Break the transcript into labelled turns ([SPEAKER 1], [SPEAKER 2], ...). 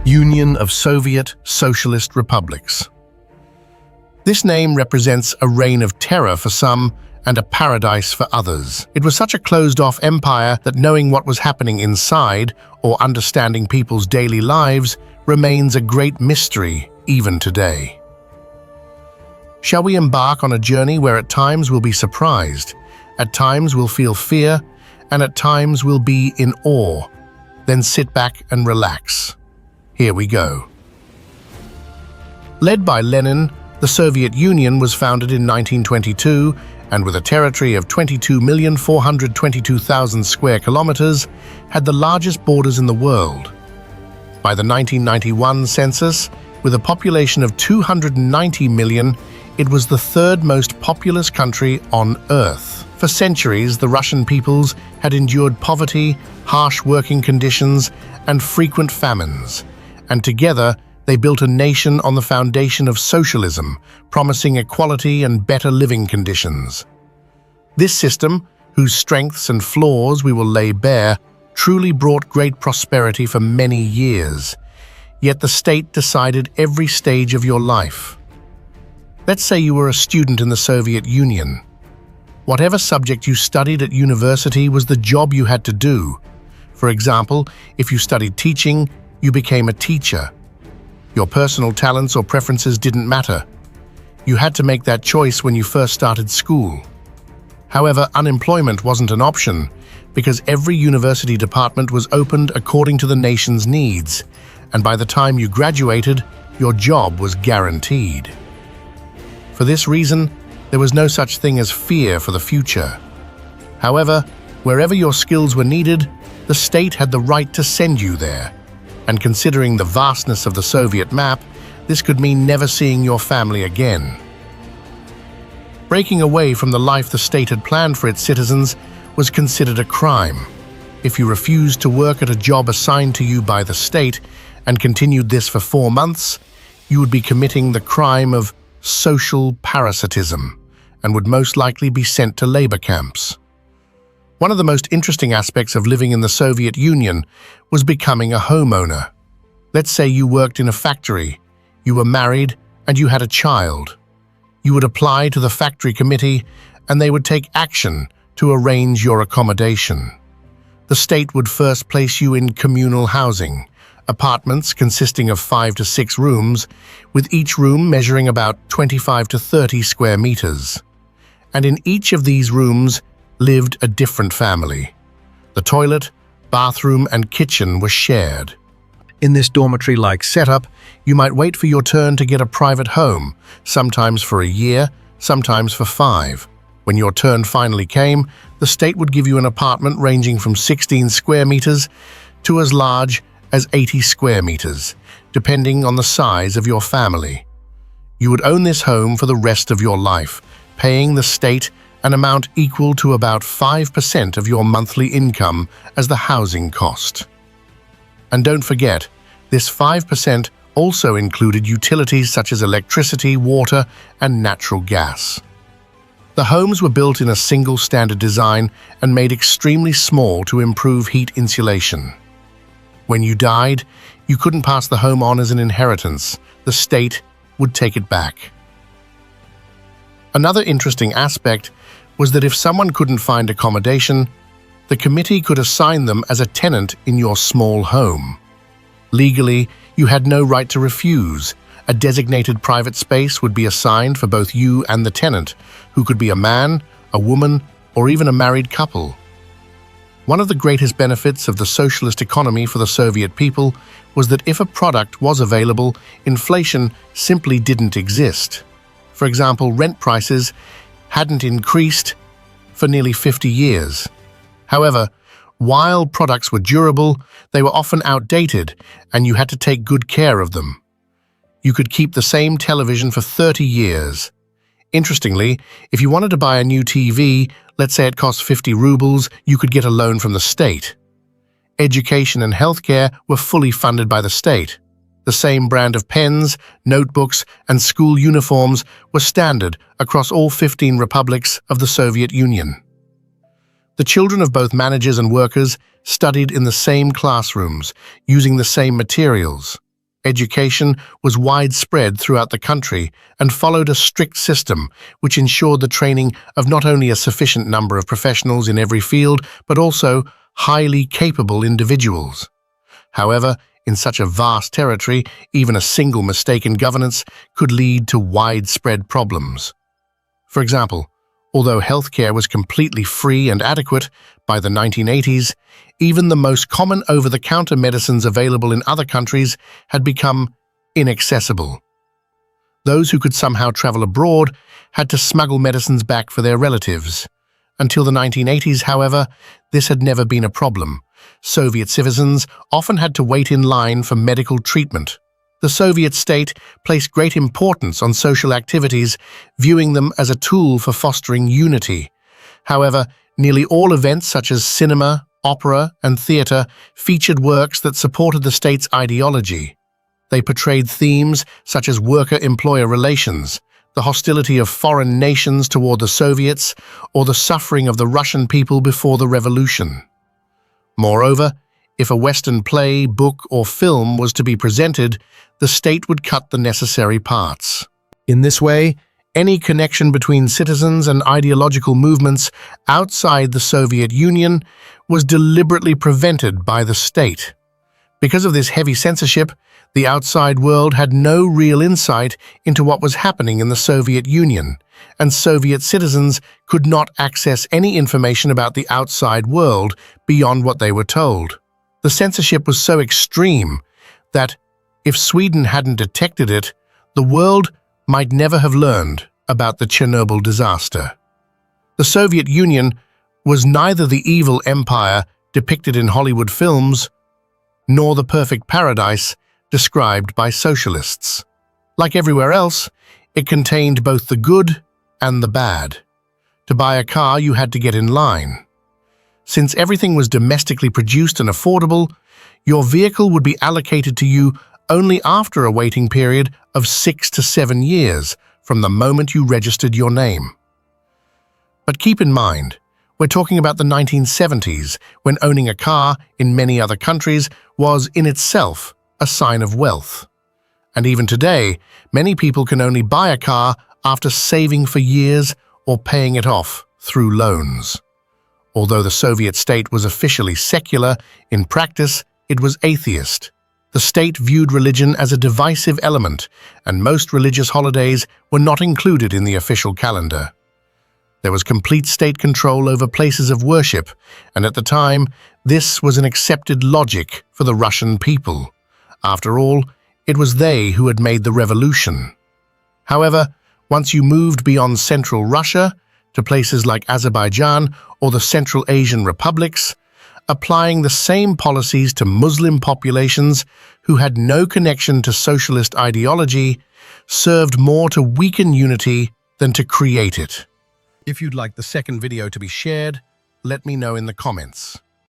[SPEAKER 1] Union of Soviet Socialist Republics. This name represents a reign of terror for some and a paradise for others. It was such a closed-off empire that knowing what was happening inside or understanding people's daily lives remains a great mystery even today. Shall we embark on a journey where at times we'll be surprised, at times we'll feel fear, and at times we'll be in awe? Then sit back and relax. Here we go. Led by Lenin, the Soviet Union was founded in 1922 and with a territory of 22,422,000 square kilometers, had the largest borders in the world. By the 1991 census, with a population of 290 million, it was the third most populous country on Earth. For centuries, the Russian peoples had endured poverty, harsh working conditions, and frequent famines. And together, they built a nation on the foundation of socialism, promising equality and better living conditions. This system, whose strengths and flaws we will lay bare, truly brought great prosperity for many years. Yet the state decided every stage of your life. Let's say you were a student in the Soviet Union. Whatever subject you studied at university was the job you had to do. For example, if you studied teaching, you became a teacher. Your personal talents or preferences didn't matter. You had to make that choice when you first started school. However, unemployment wasn't an option because every university department was opened according to the nation's needs, and by the time you graduated, your job was guaranteed. For this reason, there was no such thing as fear for the future. However, wherever your skills were needed, the state had the right to send you there. And considering the vastness of the Soviet map, this could mean never seeing your family again. Breaking away from the life the state had planned for its citizens was considered a crime. If you refused to work at a job assigned to you by the state and continued this for 4 months, you would be committing the crime of social parasitism and would most likely be sent to labor camps. One of the most interesting aspects of living in the Soviet Union was becoming a homeowner. Let's say you worked in a factory, you were married, and you had a child. You would apply to the factory committee, and they would take action to arrange your accommodation. The state would first place you in communal housing, apartments consisting of 5 to 6 rooms, with each room measuring about 25 to 30 square meters. And in each of these rooms lived a different family. The toilet, bathroom, and kitchen were shared. In this dormitory-like setup, you might wait for your turn to get a private home, sometimes for a year, sometimes for 5. When your turn finally came, the state would give you an apartment ranging from 16 square meters to as large as 80 square meters, depending on the size of your family. You would own this home for the rest of your life, paying the state an amount equal to about 5% of your monthly income as the housing cost. And don't forget, this 5% also included utilities such as electricity, water, and natural gas. The homes were built in a single standard design and made extremely small to improve heat insulation. When you died, you couldn't pass the home on as an inheritance. The state would take it back. Another interesting aspect was that if someone couldn't find accommodation, the committee could assign them as a tenant in your small home. Legally, you had no right to refuse. A designated private space would be assigned for both you and the tenant, who could be a man, a woman, or even a married couple. One of the greatest benefits of the socialist economy for the Soviet people was that if a product was available, inflation simply didn't exist. For example, rent prices hadn't increased for nearly 50 years. However, while products were durable, they were often outdated, and you had to take good care of them. You could keep the same television for 30 years. Interestingly, if you wanted to buy a new TV, let's say it cost 50 rubles, you could get a loan from the state. Education and healthcare were fully funded by the state. The same brand of pens, notebooks, and school uniforms were standard across all 15 republics of the Soviet Union. The children of both managers and workers studied in the same classrooms, using the same materials. Education was widespread throughout the country and followed a strict system which ensured the training of not only a sufficient number of professionals in every field, but also highly capable individuals. However, in such a vast territory, even a single mistake in governance could lead to widespread problems. For example, although healthcare was completely free and adequate by the 1980s, even the most common over-the-counter medicines available in other countries had become inaccessible. Those who could somehow travel abroad had to smuggle medicines back for their relatives. Until the 1980s, however, this had never been a problem. Soviet citizens often had to wait in line for medical treatment. The Soviet state placed great importance on social activities, viewing them as a tool for fostering unity. However, nearly all events such as cinema, opera, and theatre featured works that supported the state's ideology. They portrayed themes such as worker-employer relations, the hostility of foreign nations toward the Soviets, or the suffering of the Russian people before the revolution. Moreover, if a Western play, book, or film was to be presented, the state would cut the necessary parts. In this way, any connection between citizens and ideological movements outside the Soviet Union was deliberately prevented by the state. Because of this heavy censorship, the outside world had no real insight into what was happening in the Soviet Union, and Soviet citizens could not access any information about the outside world beyond what they were told. The censorship was so extreme that, if Sweden hadn't detected it, the world might never have learned about the Chernobyl disaster. The Soviet Union was neither the evil empire depicted in Hollywood films, nor the perfect paradise described by socialists. Like everywhere else, it contained both the good and the bad. To buy a car, you had to get in line. Since everything was domestically produced and affordable, your vehicle would be allocated to you only after a waiting period of 6 to 7 years from the moment you registered your name. But keep in mind, we're talking about the 1970s, when owning a car in many other countries was in itself a sign of wealth. And even today, many people can only buy a car after saving for years or paying it off through loans. Although the Soviet state was officially secular, in practice it was atheist. The state viewed religion as a divisive element, and most religious holidays were not included in the official calendar. There was complete state control over places of worship, and at the time, this was an accepted logic for the Russian people. After all, it was they who had made the revolution. However, once you moved beyond Central Russia to places like Azerbaijan or the Central Asian republics, applying the same policies to Muslim populations who had no connection to socialist ideology served more to weaken unity than to create it. If you'd like the second video to be shared, let me know in the comments.